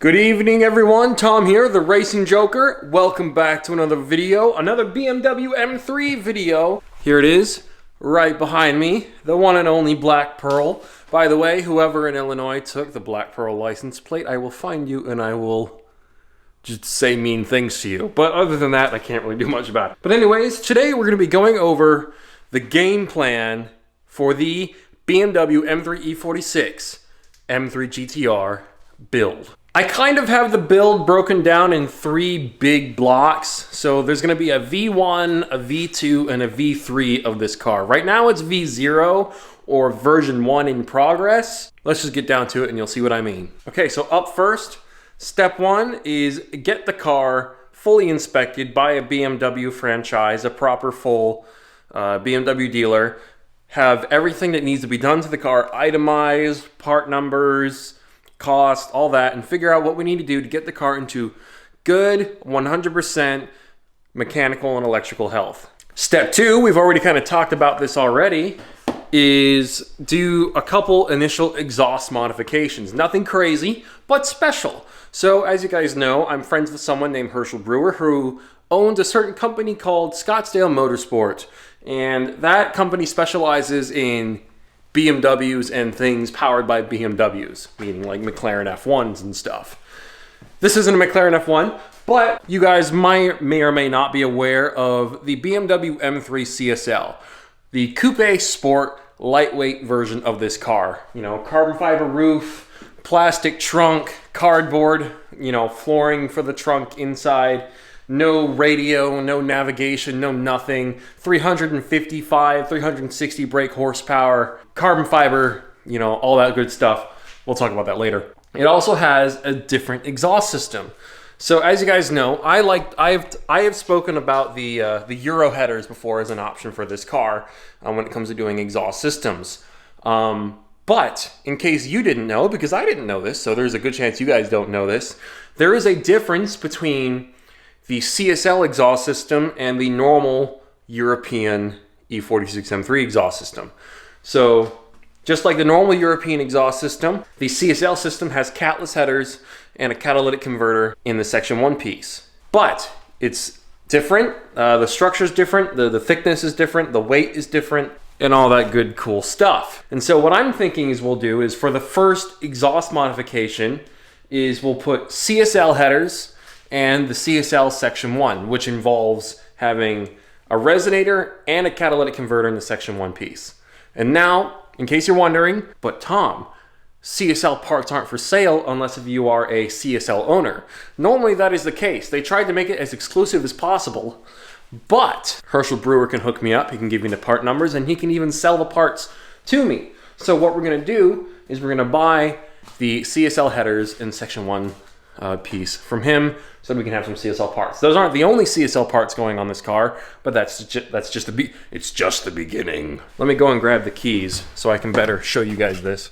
Good evening, everyone. Tom here, the Racing Joker. Welcome back to another video, another BMW M3 video. Here it is, right behind me, the one and only Black Pearl. By the way, whoever in Illinois took the Black Pearl license plate, I will find you and I will just say mean things to you. But other than that, I can't really do much about it. But anyways, today we're going to be going over the game plan for the BMW M3 E46 M3 GTR build. I kind of have the build broken down in three big blocks. So there's going to be a V1, a V2, and a V3 of this car. Right now it's V0 or version 1 in progress. Let's just get down to it and you'll see what I mean. Okay, so up first, step one is get the car fully inspected by a BMW franchise, a proper full BMW dealer. Have everything that needs to be done to the car itemized, part numbers, cost, all that, and figure out what we need to do to get the car into good 100% mechanical and electrical health. Step two, we've already kind of talked about this already, is do a couple initial exhaust modifications. Nothing crazy, but special. So as you guys know, I'm friends with someone named Herschel Brewer who owns a certain company called Scottsdale Motorsport. And that company specializes in BMWs and things powered by BMWs, meaning like McLaren F1s and stuff. This isn't a McLaren F1, but you guys may or may not be aware of the BMW M3 CSL, the coupe sport lightweight version of this car. You know, carbon fiber roof, plastic trunk, cardboard, flooring for the trunk inside. No radio, no navigation, no nothing. 355, 360 brake horsepower, carbon fiber, all that good stuff. We'll talk about that later. It also has a different exhaust system. So as you guys know, I have spoken about the Euro headers before as an option for this car when it comes to doing exhaust systems. But in case you didn't know, because I didn't know this, so there's a good chance you guys don't know this, there is a difference between the CSL exhaust system and the normal European E46 M3 exhaust system. So just like the normal European exhaust system, the CSL system has catless headers and a catalytic converter in the section 1 piece. But it's different, the structure is different, the thickness is different, the weight is different, and all that good cool stuff. And so what I'm thinking is we'll do is for the first exhaust modification is we'll put CSL headers and the CSL Section 1, which involves having a resonator and a catalytic converter in the Section 1 piece. And now, in case you're wondering, but Tom, CSL parts aren't for sale unless if you are a CSL owner. Normally that is the case. They tried to make it as exclusive as possible, but Herschel Brewer can hook me up. He can give me the part numbers and he can even sell the parts to me. So what we're gonna do is we're gonna buy the CSL headers in Section 1 piece from him so we can have some CSL parts. Those aren't the only CSL parts going on this car, but it's just the beginning. Let me go and grab the keys so I can better show you guys this.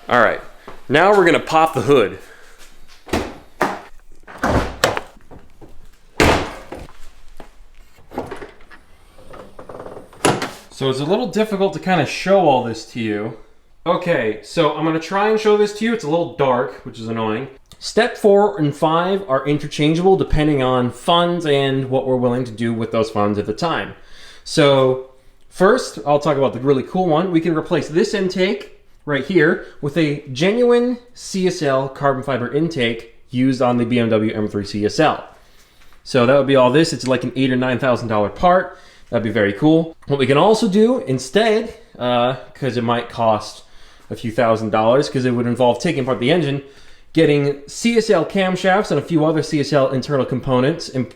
All right, now we're gonna pop the hood. So it's a little difficult to kind of show all this to you. Okay, so I'm going to try and show this to you. It's a little dark, which is annoying. Step 4 and 5 are interchangeable depending on funds and what we're willing to do with those funds at the time. So first, I'll talk about the really cool one. We can replace this intake right here with a genuine CSL carbon fiber intake used on the BMW M3 CSL. So that would be all this. It's like an $8,000 or $9,000 part. That'd be very cool. What we can also do instead, because it might cost a few $1,000s, because it would involve taking apart the engine, getting CSL camshafts and a few other CSL internal components, and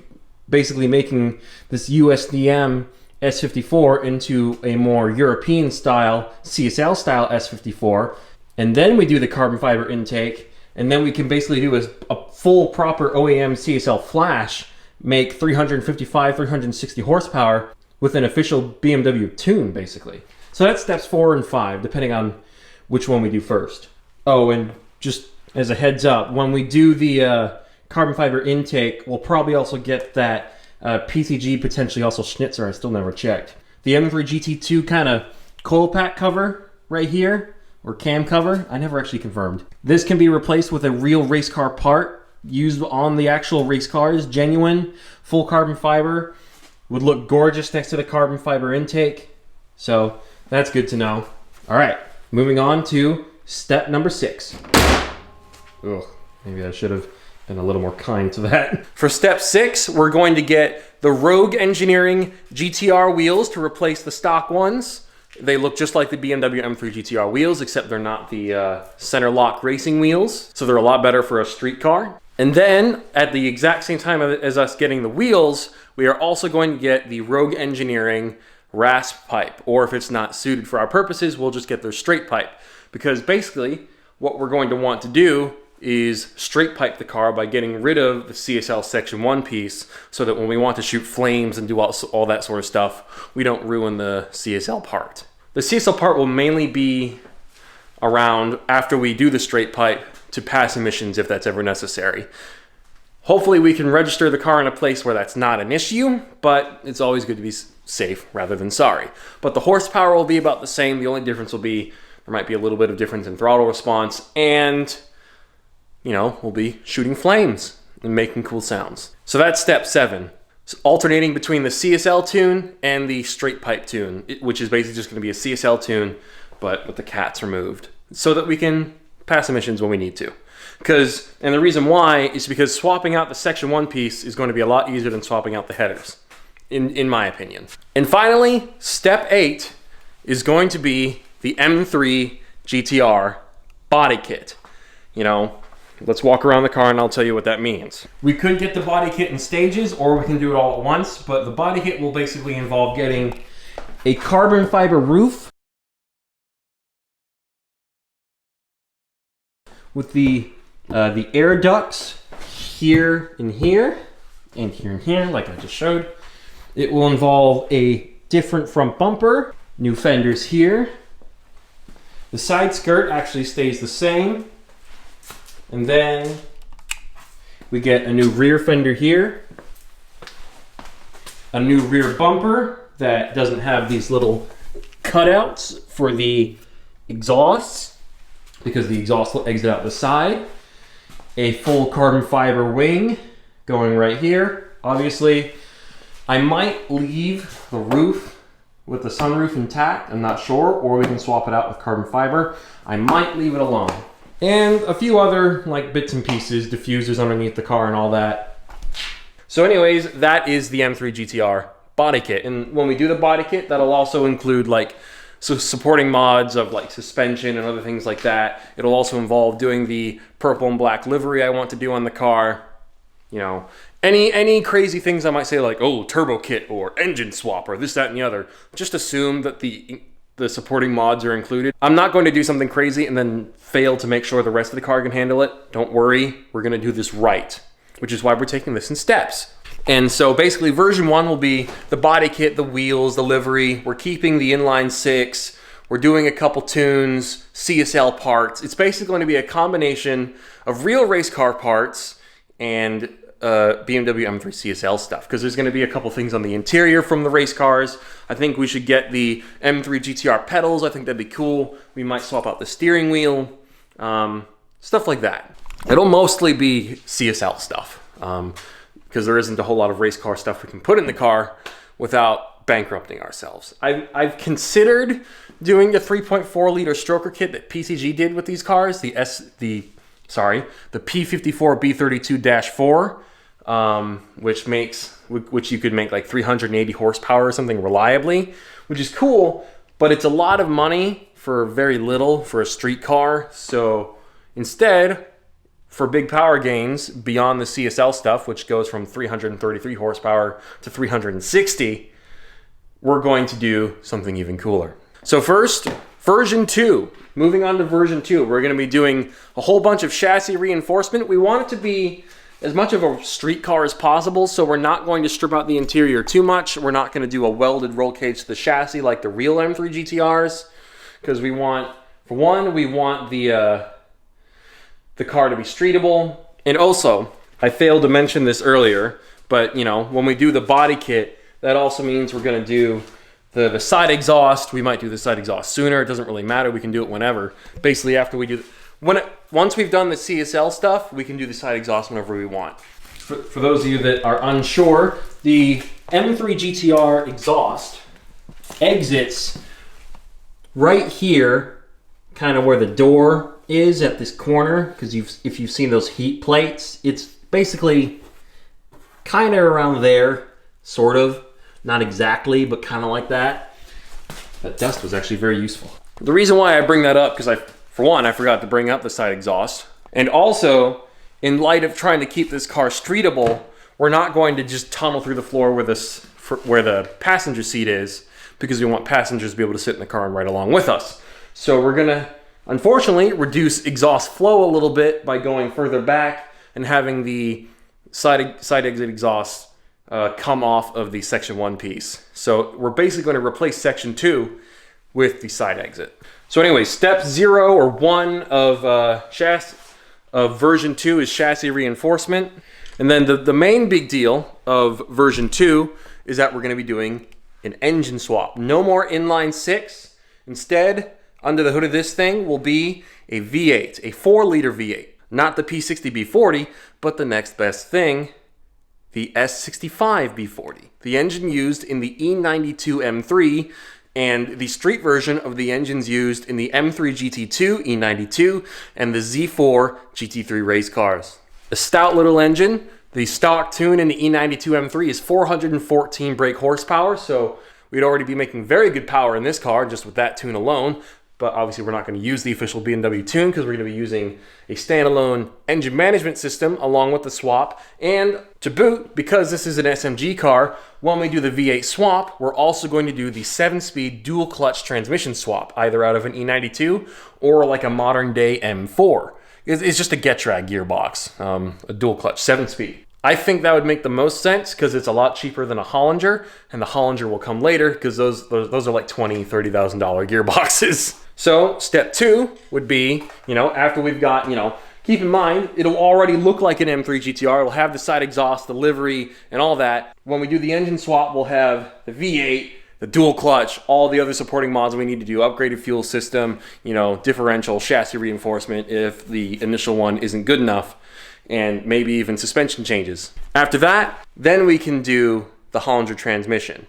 basically making this USDM S54 into a more European style, CSL style S54. And then we do the carbon fiber intake, and then we can basically do a full proper OEM CSL flash, make 355, 360 horsepower, with an official BMW tune, basically. So that's steps 4 and 5, depending on which one we do first. Oh, and just as a heads up, when we do the carbon fiber intake, we'll probably also get that PCG, potentially also Schnitzer. I still never checked. The M3 GT2 kind of coil pack cover right here, or cam cover. I never actually confirmed. This can be replaced with a real race car part used on the actual race cars. Genuine, full carbon fiber. Would look gorgeous next to the carbon fiber intake. So that's good to know. All right, moving on to step number 6. Ugh, maybe I should have been a little more kind to that. For step 6, we're going to get the Rogue Engineering GTR wheels to replace the stock ones. They look just like the BMW M3 GTR wheels, except they're not the center lock racing wheels. So they're a lot better for a street car. And then at the exact same time as us getting the wheels, we are also going to get the Rogue Engineering rasp pipe, or if it's not suited for our purposes, we'll just get their straight pipe. Because basically, what we're going to want to do is straight pipe the car by getting rid of the CSL Section 1 piece, so that when we want to shoot flames and do all that sort of stuff, we don't ruin the CSL part. The CSL part will mainly be around after we do the straight pipe to pass emissions if that's ever necessary. Hopefully we can register the car in a place where that's not an issue, but it's always good to be safe rather than sorry. But the horsepower will be about the same. The only difference will be there might be a little bit of difference in throttle response, and you know, we'll be shooting flames and making cool sounds. So that's step 7. So alternating between the CSL tune and the straight pipe tune, which is basically just going to be a CSL tune, but with the cats removed, so that we can pass emissions when we need to. And the reason why is because swapping out the Section 1 piece is going to be a lot easier than swapping out the headers, in my opinion. And finally, step 8 is going to be the M3 GTR body kit. You know, let's walk around the car and I'll tell you what that means. We could get the body kit in stages, or we can do it all at once, but the body kit will basically involve getting a carbon fiber roof with the air ducts here and here, and here and here, like I just showed. It will involve a different front bumper, new fenders here. The side skirt actually stays the same. And then we get a new rear fender here, a new rear bumper that doesn't have these little cutouts for the exhausts, because the exhaust will exit out the side. A full carbon fiber wing going right here. Obviously, I might leave the roof with the sunroof intact, I'm not sure, or we can swap it out with carbon fiber. I might leave it alone. And a few other like bits and pieces, diffusers underneath the car and all that. So anyways, that is the M3 GTR body kit. And when we do the body kit, that'll also include like supporting mods of like suspension and other things like that. It'll also involve doing the purple and black livery I want to do on the car. You know, any crazy things I might say, like, oh, turbo kit or engine swap or this, that, and the other. Just assume that the supporting mods are included. I'm not going to do something crazy and then fail to make sure the rest of the car can handle it. Don't worry, we're going to do this right, which is why we're taking this in steps. And so basically version 1 will be the body kit, the wheels, the livery. We're keeping the inline 6. We're doing a couple tunes, CSL parts. It's basically going to be a combination of real race car parts and BMW M3 CSL stuff, because there's going to be a couple things on the interior from the race cars. I think we should get the M3 GTR pedals. I think that'd be cool. We might swap out the steering wheel, stuff like that. It'll mostly be CSL stuff, because there isn't a whole lot of race car stuff we can put in the car without bankrupting ourselves. I've considered doing the 3.4 liter stroker kit that PCG did with these cars, the P54 B32-4, which you could make like 380 horsepower or something reliably, which is cool, but it's a lot of money for very little for a street car. So instead, for big power gains beyond the CSL stuff, which goes from 333 horsepower to 360, we're going to do something even cooler. So first, version 2. Moving on to version 2, we're going to be doing a whole bunch of chassis reinforcement. We want it to be as much of a street car as possible, so we're not going to strip out the interior too much. We're not going to do a welded roll cage to the chassis like the real M3 GTRs, because we want, for one, we want the car to be streetable. And also, I failed to mention this earlier, but you know, when we do the body kit, that also means we're going to do The side exhaust, we might do the side exhaust sooner. It doesn't really matter. We can do it whenever. Basically, after we do, once we've done the CSL stuff, we can do the side exhaust whenever we want. For those of you that are unsure, the M3 GTR exhaust exits right here, kind of where the door is at this corner, because if you've seen those heat plates, it's basically kind of around there, sort of. Not exactly, but kind of like that. That dust was actually very useful. The reason why I bring that up, because for one, I forgot to bring up the side exhaust. And also, in light of trying to keep this car streetable, we're not going to just tunnel through the floor where the passenger seat is, because we want passengers to be able to sit in the car and ride along with us. So we're gonna, unfortunately, reduce exhaust flow a little bit by going further back and having the side exit exhaust come off of the section 1 piece. So we're basically going to replace section 2 with the side exit. So anyway, step 0 or 1 of version 2 is chassis reinforcement. And then the main big deal of version 2 is that we're going to be doing an engine swap. No more inline 6. Instead, under the hood of this thing will be a V8, a 4-liter V8. Not the P60B40, but the next best thing, the S65 B40, the engine used in the E92 M3 and the street version of the engines used in the M3 GT2 E92 and the Z4 GT3 race cars. A stout little engine. The stock tune in the E92 M3 is 414 brake horsepower, so we'd already be making very good power in this car just with that tune alone. But obviously we're not going to use the official BMW tune because we're going to be using a standalone engine management system along with the swap. And to boot, because this is an SMG car, when we do the V8 swap, we're also going to do the 7-speed dual clutch transmission swap, either out of an E92 or like a modern day M4. It's just a Getrag gearbox, a dual clutch, 7-speed. I think that would make the most sense because it's a lot cheaper than a Hollinger, and the Hollinger will come later because those are like $20,000, $30,000 gearboxes. So step 2 would be, after we've got, keep in mind, it'll already look like an M3 GTR. It'll have the side exhaust, the livery, and all that. When we do the engine swap, we'll have the V8, the dual clutch, all the other supporting mods we need to do, upgraded fuel system, differential, chassis reinforcement if the initial one isn't good enough, and maybe even suspension changes. After that, then we can do the Hollinger transmission,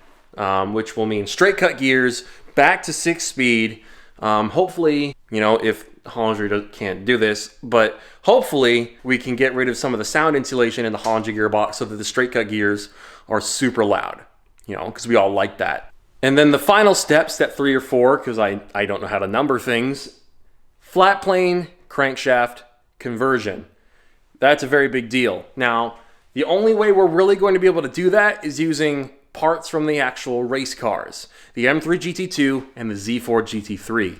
which will mean straight cut gears, back to 6-speed. Hopefully, if Hollinger can't do this, but hopefully we can get rid of some of the sound insulation in the Hollinger gearbox so that the straight cut gears are super loud, because we all like that. And then the final step 3 or 4, because I don't know how to number things, flat plane crankshaft conversion. That's a very big deal. Now, the only way we're really going to be able to do that is using parts from the actual race cars, the M3 GT2 and the Z4 GT3.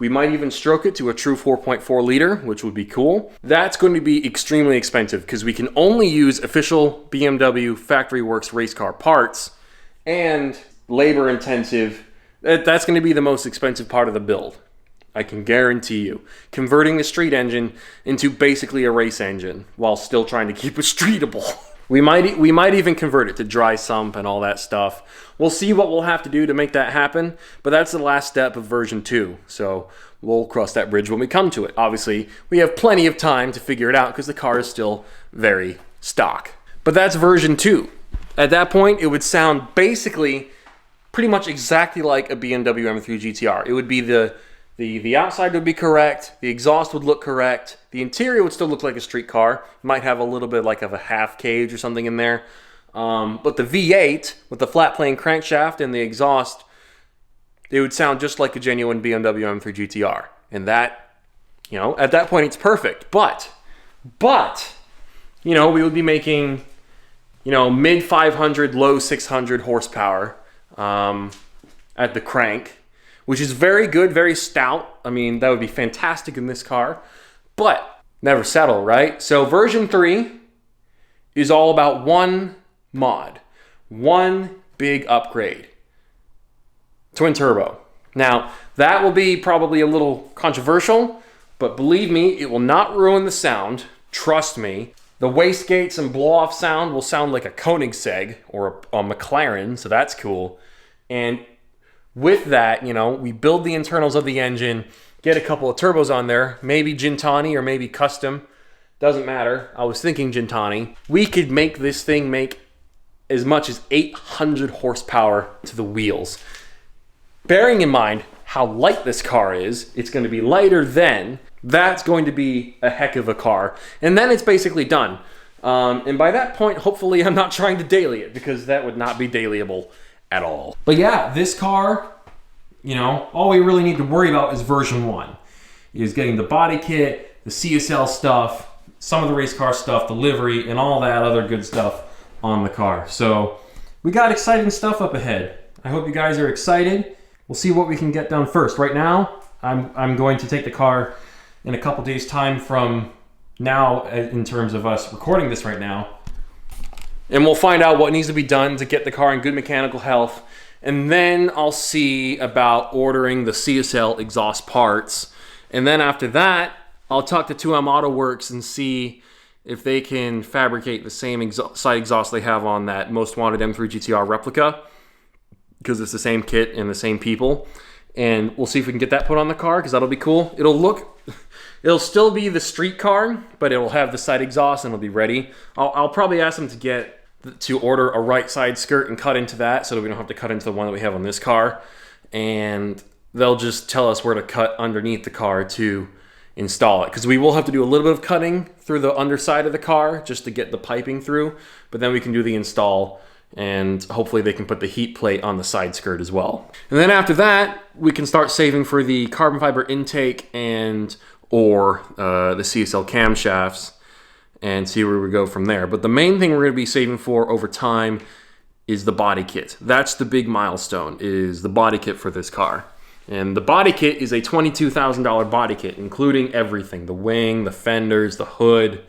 We might even stroke it to a true 4.4 liter, which would be cool. That's going to be extremely expensive because we can only use official BMW Factory Works race car parts and labor intensive. That's going to be the most expensive part of the build. I can guarantee you. Converting the street engine into basically a race engine while still trying to keep it streetable. We might even convert it to dry sump and all that stuff. We'll see what we'll have to do to make that happen, but that's the last step of version 2. So we'll cross that bridge when we come to it. Obviously, we have plenty of time to figure it out because the car is still very stock. But that's version 2. At that point, it would sound basically pretty much exactly like a BMW M3 GTR. It would be the outside would be correct, the exhaust would look correct, the interior would still look like a street car, might have a little bit like of a half cage or something in there, but the V8 with the flat plane crankshaft and the exhaust, it would sound just like a genuine BMW M3 GTR, and that, at that point it's perfect, but, we would be making, mid 500, low 600 horsepower at the crank, which is very good, very stout. I mean, that would be fantastic in this car, but never settle, right? So version 3 is all about one mod, one big upgrade. Twin turbo. Now, that will be probably a little controversial, but believe me, it will not ruin the sound. Trust me. The wastegates and blow-off sound will sound like a Koenigsegg or a McLaren, so that's cool. And With that, you know, we build the internals of the engine, get a couple of turbos on there, maybe Gintani or maybe custom. Doesn't matter. I was thinking Gintani. We could make this thing make as much as 800 horsepower to the wheels. Bearing in mind how light this car is, it's going to be lighter then. That's going to be a heck of a car. And then it's basically done. And by that point, hopefully I'm not trying to daily it, because that would not be dailyable at all. But yeah, this car, you know, all we really need to worry about is version 1. Is getting the body kit, the CSL stuff, some of the race car stuff, the livery, and all that other good stuff on the car. So we got exciting stuff up ahead. I hope you guys are excited. We'll see what we can get done first. Right now, I'm going to take the car in a couple days time from now, in terms of us recording this right now. And we'll find out what needs to be done to get the car in good mechanical health. And then I'll see about ordering the CSL exhaust parts. And then after that, I'll talk to 2M Auto Works and see if they can fabricate the same side exhaust they have on that Most Wanted M3 GTR replica, because it's the same kit and the same people. And we'll see if we can get that put on the car, because that'll be cool. It'll still be the street car, but it will have the side exhaust and it'll be ready. I'll probably ask them to order a right side skirt and cut into that, so that we don't have to cut into the one that we have on this car. And they'll just tell us where to cut underneath the car to install it, because we will have to do a little bit of cutting through the underside of the car just to get the piping through, but then we can do the install, and hopefully they can put the heat plate on the side skirt as well. And then after that, we can start saving for the carbon fiber intake or the CSL camshafts and see where we go from there. But the main thing we're going to be saving for over time is the body kit. That's the big milestone, is the body kit for this car. And the body kit is a $22,000 body kit, including everything: the wing, the fenders, the hood.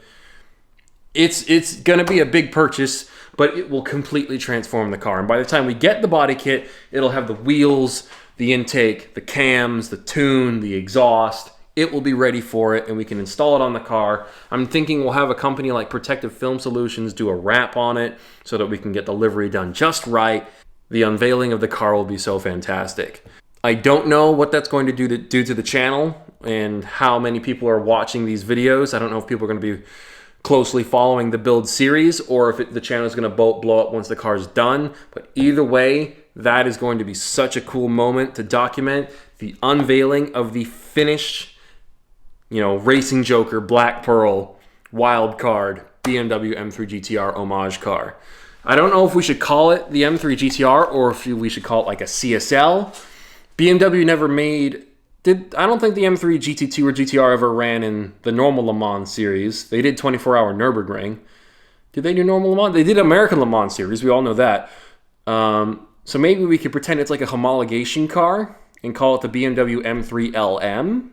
It's going to be a big purchase, but it will completely transform the car. And by the time we get the body kit, it'll have the wheels, the intake, the cams, the tune, the exhaust. It will be ready for it, and we can install it on the car. I'm thinking we'll have a company like Protective Film Solutions do a wrap on it so that we can get the livery done just right. The unveiling of the car will be so fantastic. I don't know what that's going to do to the channel and how many people are watching these videos. I don't know if people are going to be closely following the build series, or if the channel is going to blow up once the car is done. But either way, that is going to be such a cool moment to document the unveiling of the finished, you know, Racing Joker Black Pearl wild card BMW M3 GTR homage car. I don't know if we should call it the M3 GTR or if we should call it like a CSL. BMW never made... I don't think the M3 GT2 or GTR ever ran in the normal Le Mans series. They did 24-hour Nürburgring. Did they do normal Le Mans? They did American Le Mans series. We all know that. So maybe we could pretend it's like a homologation car and call it the BMW M3 LM.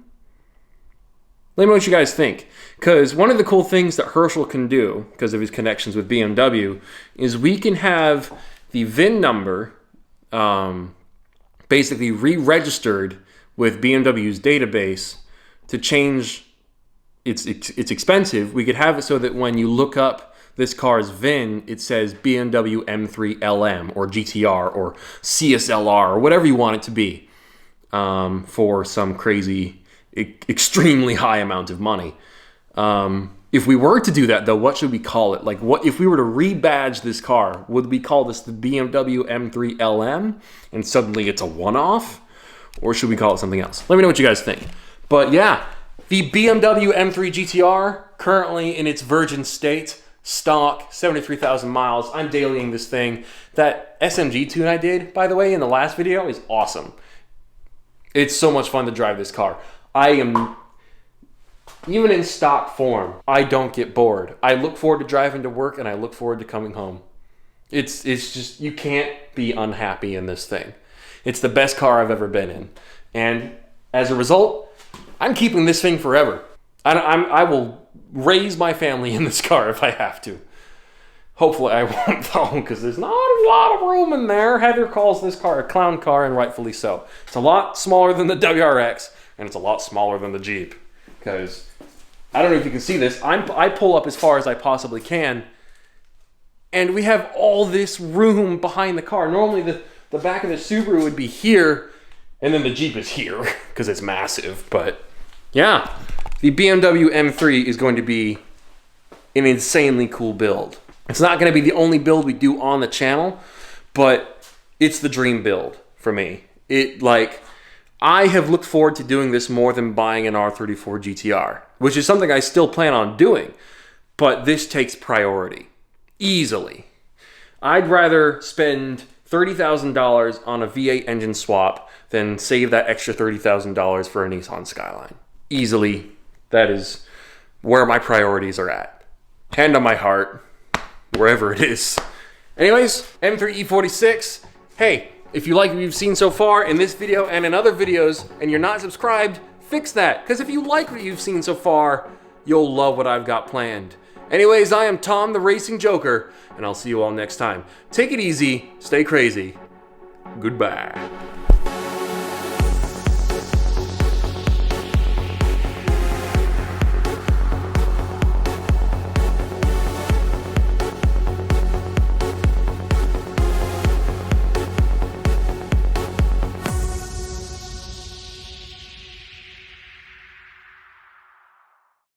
Let me know what you guys think. Because one of the cool things that Herschel can do, because of his connections with BMW, is we can have the VIN number basically re-registered with BMW's database to change. It's expensive. We could have it so that when you look up this car's VIN, it says BMW M3 LM or GTR or CSLR or whatever you want it to be, for some crazy, extremely high amount of money. If we were to do that, though, what should we call it? Like, what if we were to rebadge this car? Would we call this the BMW M3 LM and suddenly it's a one-off? Or should we call it something else? Let me know what you guys think. But yeah, the BMW M3 GTR, currently in its virgin state, stock, 73,000 miles. I'm dailying this thing. That SMG tune I did, by the way, in the last video is awesome. It's so much fun to drive this car. Even in stock form, I don't get bored. I look forward to driving to work and I look forward to coming home. It's just, you can't be unhappy in this thing. It's the best car I've ever been in. And as a result, I'm keeping this thing forever. I will raise my family in this car if I have to. Hopefully I won't though, because there's not a lot of room in there. Heather calls this car a clown car, and rightfully so. It's a lot smaller than the WRX, and it's a lot smaller than the Jeep. Because, I don't know if you can see this, I pull up as far as I possibly can, and we have all this room behind the car. Normally the back of the Subaru would be here, and then the Jeep is here, because it's massive. But yeah, the BMW M3 is going to be an insanely cool build. It's not going to be the only build we do on the channel, but it's the dream build for me. I have looked forward to doing this more than buying an R34 GTR, which is something I still plan on doing, but this takes priority, easily. I'd rather spend $30,000 on a V8 engine swap than save that extra $30,000 for a Nissan Skyline. Easily, that is where my priorities are at. Hand on my heart, wherever it is. Anyways, M3E46, hey, if you like what you've seen so far in this video and in other videos, and you're not subscribed, fix that. Because if you like what you've seen so far, you'll love what I've got planned. Anyways, I am Tom the Racing Joker, and I'll see you all next time. Take it easy, stay crazy. Goodbye.